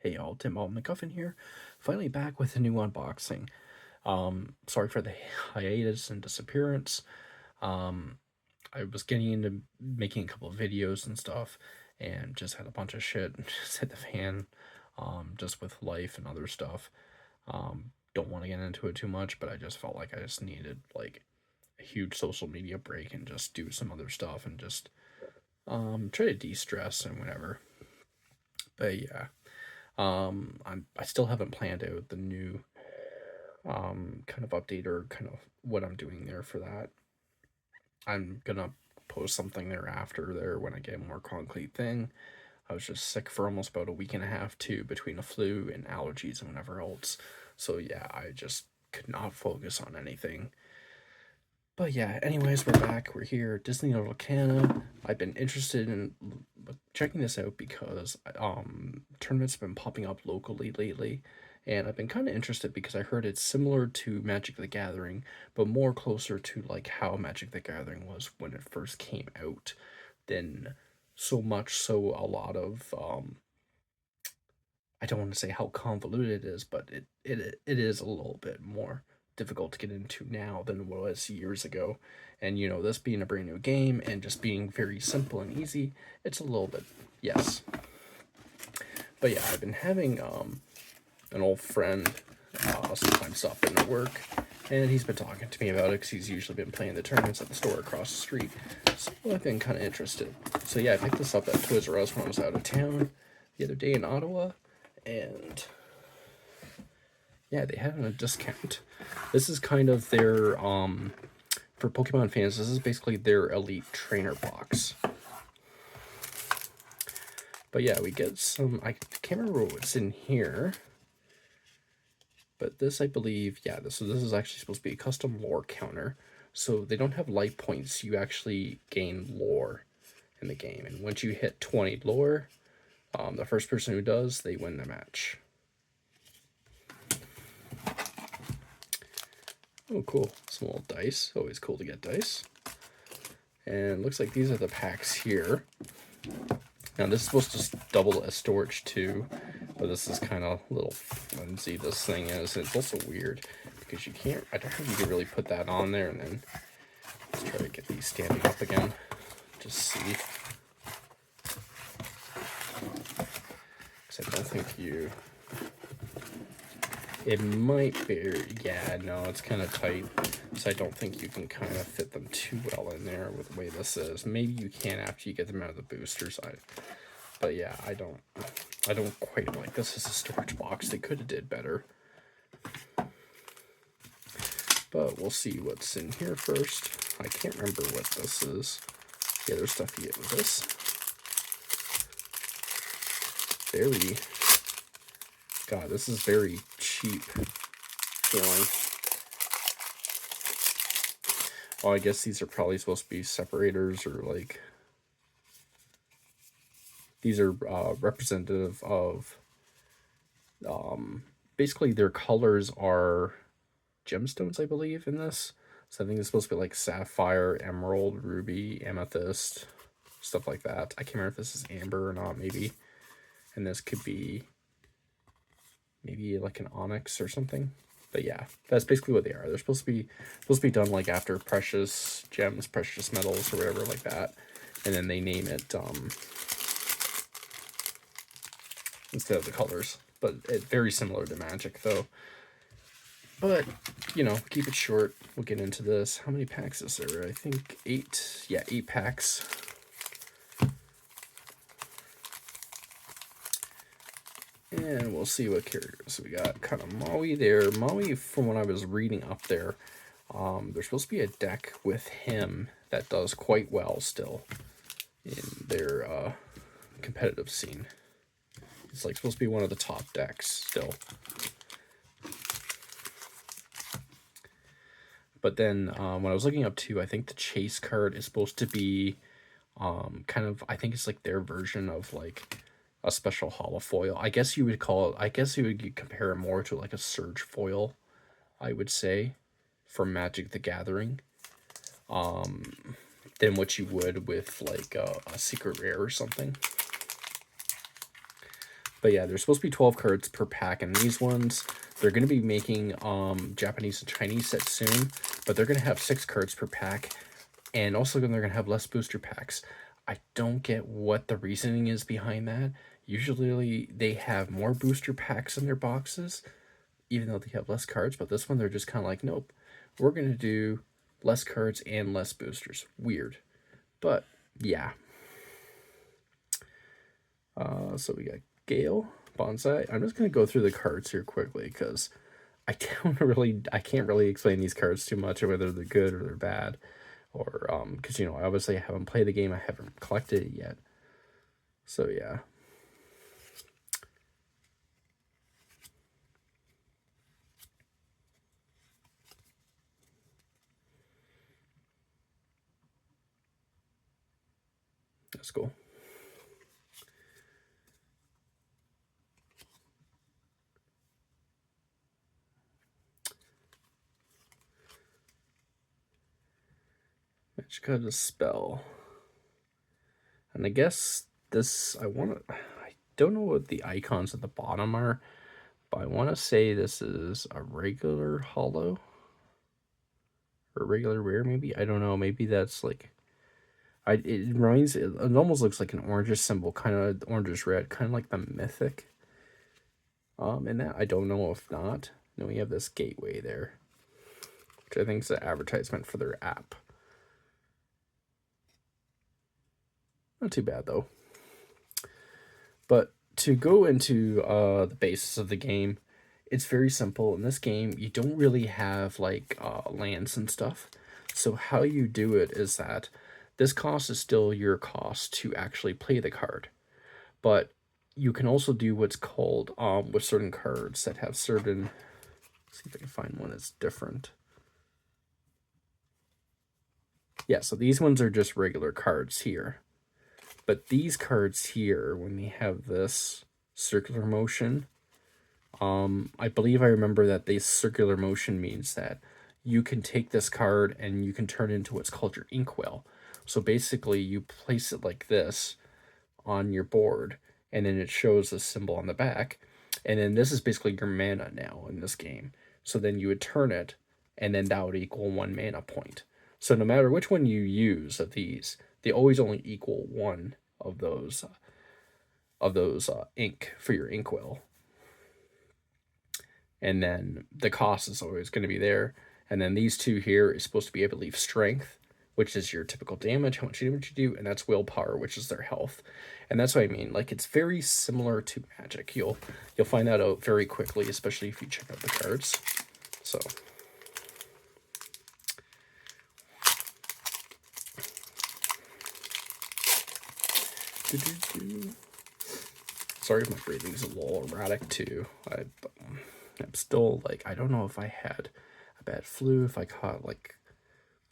Hey y'all, Tim McGuffin here, finally back with a new unboxing. Sorry for the hiatus and disappearance. Um, I was getting into making a couple of videos and stuff, and just had a bunch of shit just hit the fan, just with life and other stuff. Don't want to get into it too much, but I just felt like I just needed like a huge social media break and just do some other stuff and just try to de-stress and whatever. But yeah. I still haven't planned out the new kind of update or kind of what I'm doing there for that. I'm gonna post something thereafter there when I get a more concrete thing. I was just sick for almost about a week and a half too, between the flu and allergies and whatever else. So yeah, I just could not focus on anything. But yeah, anyways, we're back. We're here. Disney Lorcana. I've been interested in checking this out because tournaments have been popping up locally lately, and I've been kind of interested because I heard it's similar to Magic the Gathering, but more closer to like how Magic the Gathering was when it first came out, than so much so a lot of I don't want to say how convoluted it is, but it is a little bit more difficult to get into now than it was years ago. And you know, this being a brand new game and just being very simple and easy, it's a little bit yes. But yeah, I've been having an old friend sometimes stop in at work, and he's been talking to me about it because he's usually been playing the tournaments at the store across the street. So I've been kind of interested. So yeah, I picked this up at Toys R Us when I was out of town the other day in Ottawa, and yeah, they had it on a discount. This is kind of their for Pokemon fans, this is basically their elite trainer box. But yeah, we get some, I can't remember what's in here, but this, I believe, yeah, so this is actually supposed to be a custom lore counter. So they don't have life points, you actually gain lore in the game. And once you hit 20 lore, the first person who does, they win the match. Oh, cool. Some little dice. Always cool to get dice. And looks like these are the packs here. Now, this is supposed to double as storage too, but this is kind of a little flimsy, this thing is. And it's also weird because you can't, I don't think you can really put that on there. And then let's try to get these standing up again. Just see. Because I don't think you... It might be, yeah, no, it's kind of tight, so I don't think you can kind of fit them too well in there with the way this is. Maybe you can after you get them out of the booster side, but yeah, I don't quite like this as a storage box. They could have did better, but we'll see what's in here first. I can't remember what this is. The other stuff you get with this. Very, God, this is very cheap feeling. Oh, I guess these are probably supposed to be separators, or like these are representative of basically their colors are gemstones, I believe, in this. So I think it's supposed to be like sapphire, emerald, ruby, amethyst, stuff like that. I can't remember if this is amber or not, maybe. And this could be maybe like an onyx or something. But yeah, that's basically what they are. They're supposed to be done like after precious gems, precious metals, or whatever like that. And then they name it instead of the colors. But it's very similar to Magic though. But, you know, keep it short. We'll get into this. How many packs is there? I think 8. Yeah, 8 packs. And we'll see what characters we got. Kind of Maui there. Maui, from what I was reading up there, there's supposed to be a deck with him that does quite well still in their competitive scene. It's like supposed to be one of the top decks still. But then when I was looking up too, I think the chase card is supposed to be kind of, I think it's like their version of like a special holofoil. I guess you would call it, I guess you would compare it more to like a surge foil, I would say, for Magic the Gathering, than what you would with like a secret rare or something. But yeah, there's supposed to be 12 cards per pack, and these ones, they're going to be making Japanese and Chinese sets soon, but they're going to have 6 cards per pack, and also they're going to have less booster packs. I don't get what the reasoning is behind that. Usually they have more booster packs in their boxes, even though they have less cards, but this one they're just kind of like, nope, we're going to do less cards and less boosters. Weird. But yeah. So we got Gale, Bonsai. I'm just going to go through the cards here quickly because I can't really explain these cards too much, or whether they're good or they're bad, or because obviously I haven't played the game, I haven't collected it yet. So yeah. That's cool. Magic Dispel. And I guess this, I don't know what the icons at the bottom are, but I want to say this is a regular holo. Or regular rare, maybe? I don't know. Maybe that's like, it almost looks like an orangish symbol, kind of orangish red, kind of like the mythic. And that, I don't know if not. Then we have this gateway there, which I think is an advertisement for their app. Not too bad though. But to go into the basis of the game, it's very simple. In this game, you don't really have like lands and stuff. So how you do it is that this cost is still your cost to actually play the card. But you can also do what's called, with certain cards that have certain, let's see if I can find one that's different. Yeah, so these ones are just regular cards here. But these cards here, when they have this circular motion, I believe I remember that the circular motion means that you can take this card and you can turn it into what's called your inkwell. So basically you place it like this on your board, and then it shows a symbol on the back, and then this is basically your mana now in this game. So then you would turn it, and then that would equal 1 mana point. So no matter which one you use of these, they always only equal 1 of those ink for your inkwell. And then the cost is always going to be there. And then these two here is supposed to be, I believe, strength, which is your typical damage, how much damage you do, and that's willpower, which is their health. And that's what I mean. Like, it's very similar to Magic. You'll find that out very quickly, especially if you check out the cards. So sorry if my breathing is a little erratic too. I'm still like, I don't know if I had a bad flu, if I caught like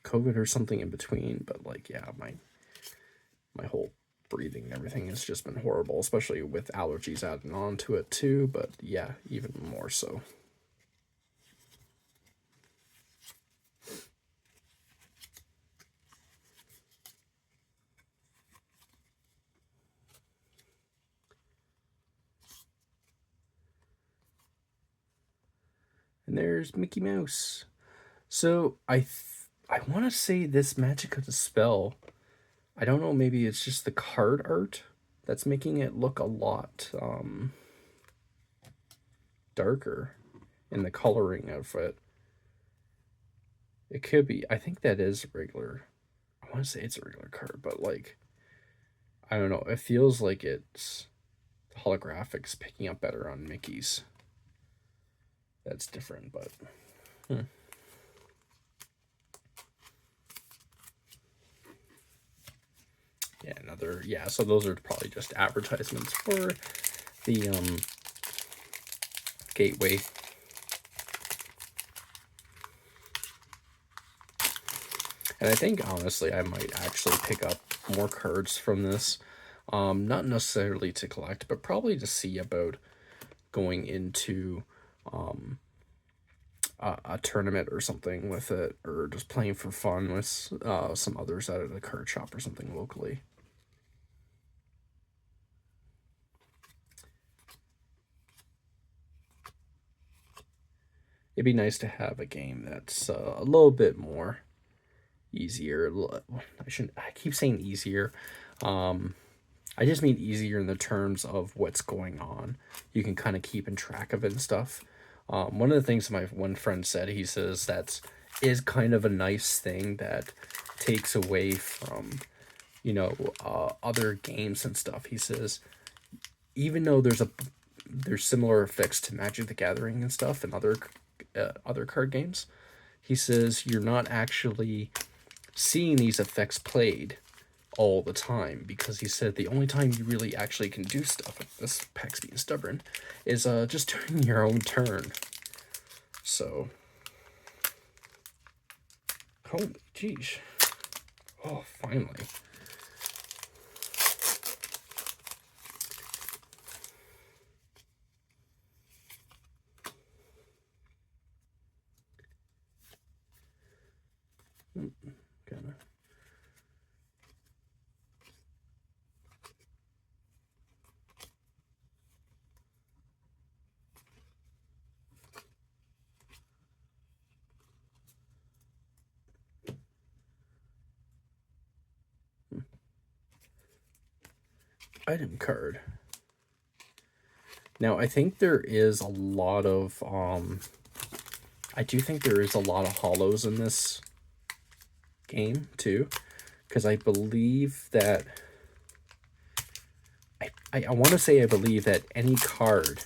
COVID or something in between, but like, yeah, my whole breathing and everything has just been horrible, especially with allergies adding on to it too, but yeah, even more so. And there's Mickey Mouse. So I want to say this Magic of the Spell, I don't know, maybe it's just the card art that's making it look a lot darker in the coloring of it. It could be. I think that is regular. I want to say it's a regular card, but like, I don't know. It feels like it's holographics picking up better on Mickey's. That's different, but yeah, so those are probably just advertisements for the gateway. And I think honestly I might actually pick up more cards from this, not necessarily to collect, but probably to see about going into a tournament or something with it, or just playing for fun with some others out at a card shop or something locally. it'd be nice to have a game that's a little bit more easier. I keep saying easier. I just mean easier in the terms of what's going on. You can kind of keep in track of it and stuff. One of the things my one friend said, he says that's is kind of a nice thing that takes away from, other games and stuff. He says, even though there's similar effects to Magic the Gathering and stuff and other card games, he says you're not actually seeing these effects played all the time, because he said the only time you really actually can do stuff, like this pack's being stubborn, is just during your own turn. So, holy jeez. Oh, finally. Kind of. Item card. Now, I think there is a lot of, I do think there is a lot of hollows in this game, too. Because I believe that, I want to say I believe that any card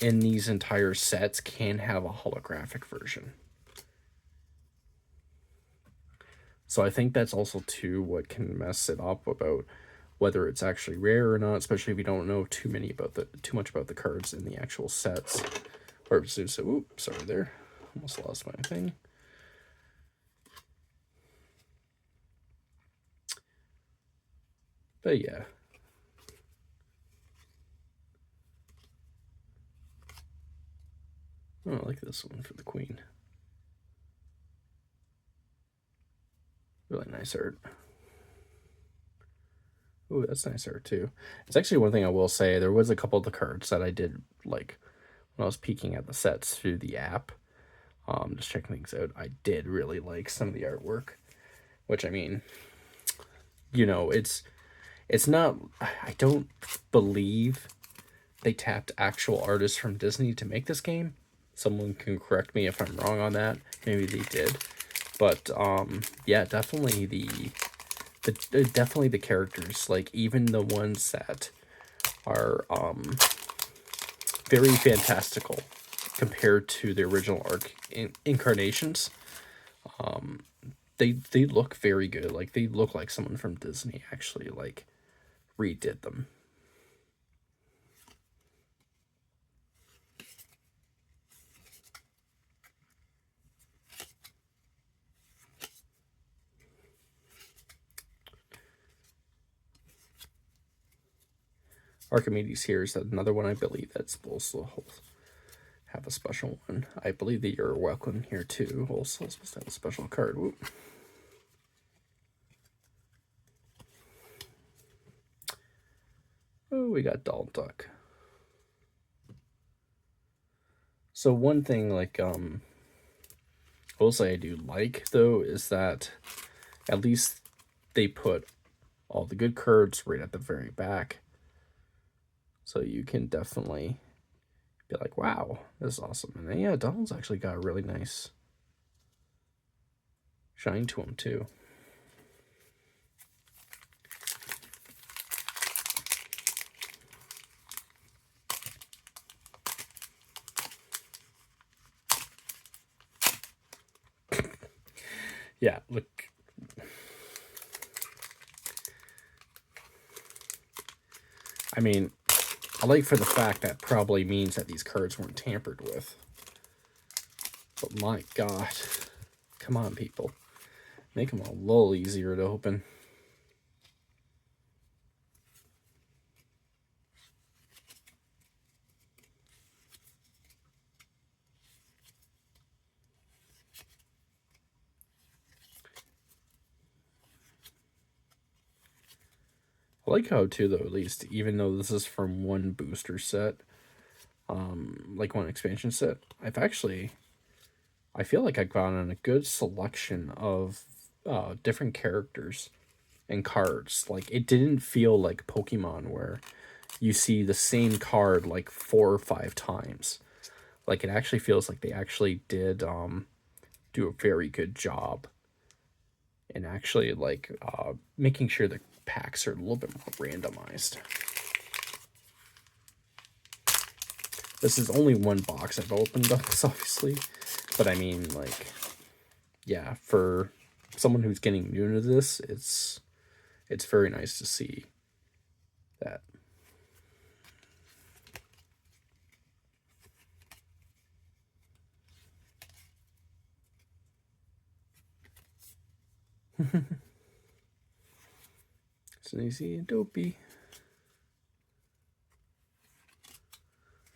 in these entire sets can have a holographic version. So I think that's also, too, what can mess it up about whether it's actually rare or not, especially if you don't know too much about the cards in the actual sets. Or so, oops, sorry there, almost lost my thing. But yeah. Oh, I like this one for the queen. Really nice art. Ooh, that's nice art too. It's actually one thing I will say. There was a couple of the cards that I did like when I was peeking at the sets through the app. Just checking things out. I did really like some of the artwork, which, I mean, it's not. I don't believe they tapped actual artists from Disney to make this game. Someone can correct me if I'm wrong on that. Maybe they did, but yeah, definitely definitely the characters, like even the ones that are very fantastical compared to the original incarnations, they look very good. Like, they look like someone from Disney actually like redid them. Archimedes here is another one, I believe, that's also have a special one. I believe that you're welcome here too. Also supposed to have a special card. Whoop. Oh, we got Donald Duck. So one thing, like, I will say I do like, though, is that at least they put all the good cards right at the very back. So you can definitely be like, wow, this is awesome. And then, yeah, Donald's actually got a really nice shine to him, too. Yeah, look. I mean, I like for the fact that probably means that these cards weren't tampered with. But my god. Come on, people. Make them a little easier to open. I like how, too, though, at least, even though this is from one booster set, like one expansion set, I've actually I feel like I've gotten a good selection of different characters and cards. Like, it didn't feel like Pokemon where you see the same card like 4 or 5 times. Like, it actually feels like they actually did do a very good job in actually like making sure the packs are a little bit more randomized. This is only one box I've opened up, obviously, but I mean, like, yeah, for someone who's getting new to this, it's very nice to see that. Sneezy and Dopey.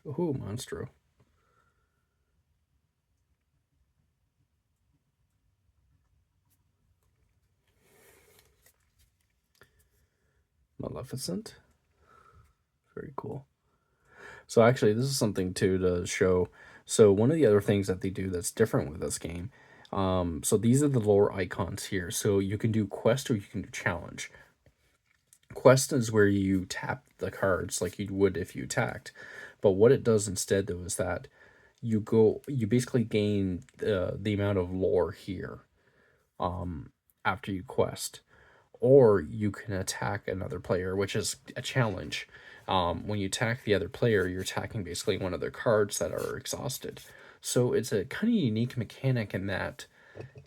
Oh, Monstro. Maleficent. Very cool. So actually, this is something too to show. So one of the other things that they do that's different with this game. So these are the lore icons here. So you can do quest or you can do challenge. Quest is where you tap the cards like you would if you attacked. But what it does instead though is that you basically gain the amount of lore here after you quest, or you can attack another player, which is a challenge. When you attack the other player, you're attacking basically one of their cards that are exhausted. So it's a kind of unique mechanic in that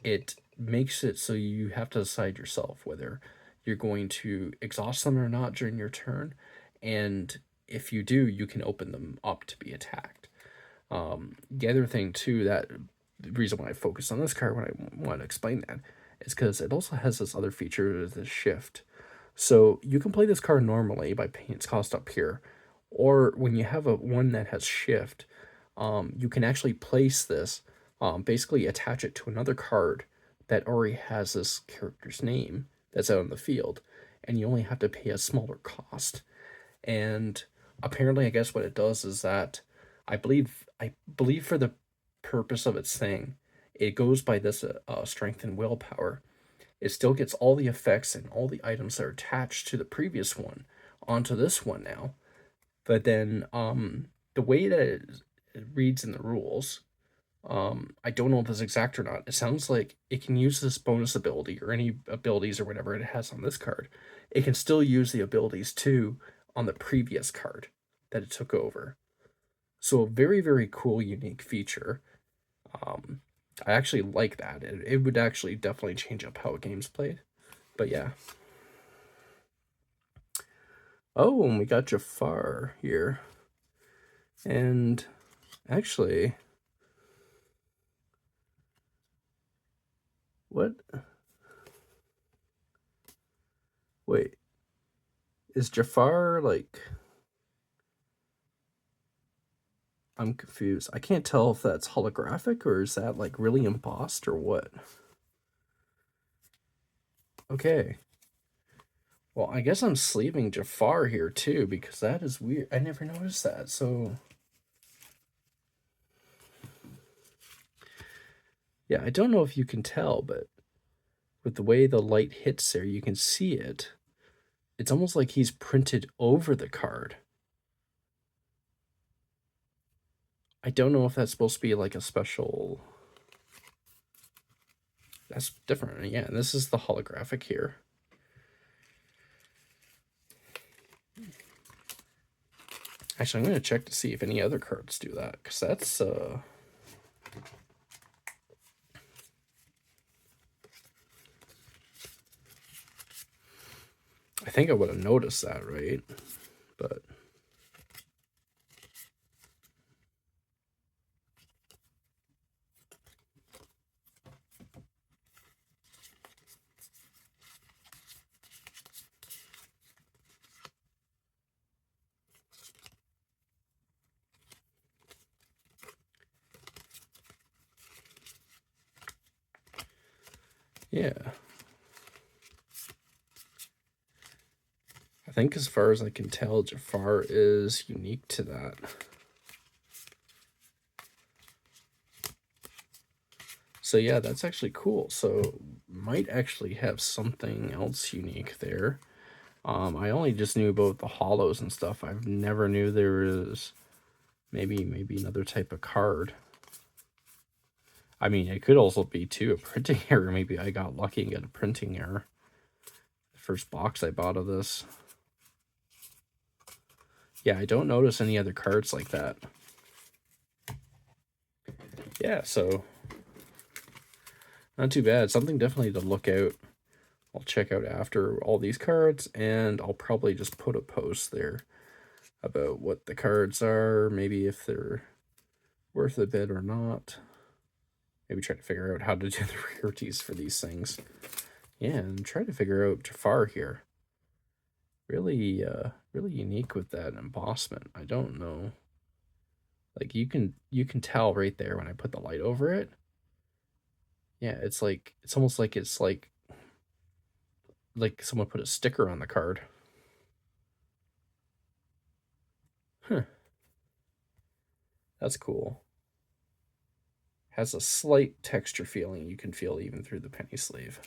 it makes it so you have to decide yourself whether you're going to exhaust them or not during your turn. And if you do, you can open them up to be attacked. The other thing, too, that the reason why I focus on this card when I want to explain that is because it also has this other feature, the shift. So you can play this card normally by paying its cost up here, or when you have a one that has shift, you can actually place this, basically attach it to another card that already has this character's name that's out on the field, and you only have to pay a smaller cost. And apparently, I guess what it does is that I believe for the purpose of its thing, it goes by this strength and willpower. It still gets all the effects and all the items that are attached to the previous one onto this one now. But then the way that it reads in the rules, I don't know if it's exact or not. It sounds like it can use this bonus ability or any abilities or whatever it has on this card. It can still use the abilities too on the previous card that it took over. So a very, very cool, unique feature. Um, I actually like that. It would actually definitely change up how a game's played. But yeah. Oh, and we got Jafar here. And actually, what? Wait, is Jafar like? I'm confused. I can't tell if that's holographic or is that like really embossed or what. Okay. Well, I guess I'm sleeving Jafar here too because that is weird. I never noticed that. So yeah, I don't know if you can tell, but with the way the light hits there, you can see it. It's almost like he's printed over the card. I don't know if that's supposed to be like a special. That's different. Yeah, and this is the holographic here. Actually, I'm going to check to see if any other cards do that, because that's, I think I would have noticed that, right? But yeah. I think as far as I can tell, Jafar is unique to that. So yeah, that's actually cool. So might actually have something else unique there. I only just knew about the hollows and stuff. I've never knew there was maybe another type of card. I mean, it could also be too a printing error. Maybe I got lucky and got a printing error. The first box I bought of this. Yeah, I don't notice any other cards like that. Yeah, so not too bad. Something definitely to look out. I'll check out after all these cards, and I'll probably just put a post there about what the cards are, maybe if they're worth a bit or not. Maybe try to figure out how to do the rarities for these things. Yeah, and try to figure out Jafar here. Really, really unique with that embossment. I don't know. Like you can tell right there when I put the light over it. Yeah, it's almost like it's like someone put a sticker on the card. Huh. That's cool. Has a slight texture feeling you can feel even through the penny sleeve.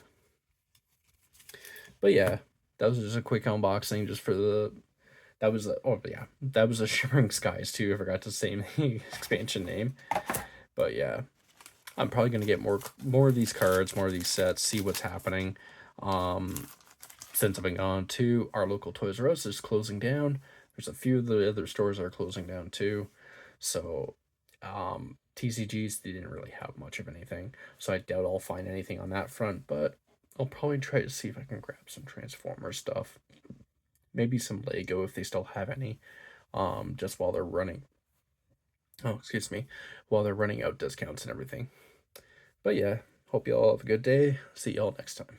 But yeah, that was just a quick unboxing just for the that was that was a Shimmering Skies too. I forgot to say the expansion name. But yeah, I'm probably gonna get more of these cards, more of these sets, see what's happening. Since I've been gone to our local Toys R Us is closing down. There's a few of the other stores that are closing down too. So TCGs, they didn't really have much of anything. So I doubt I'll find anything on that front, but I'll probably try to see if I can grab some Transformers stuff. Maybe some Lego if they still have any. Just while they're running. Oh, excuse me. While they're running out discounts and everything. But yeah, hope you all have a good day. See y'all next time.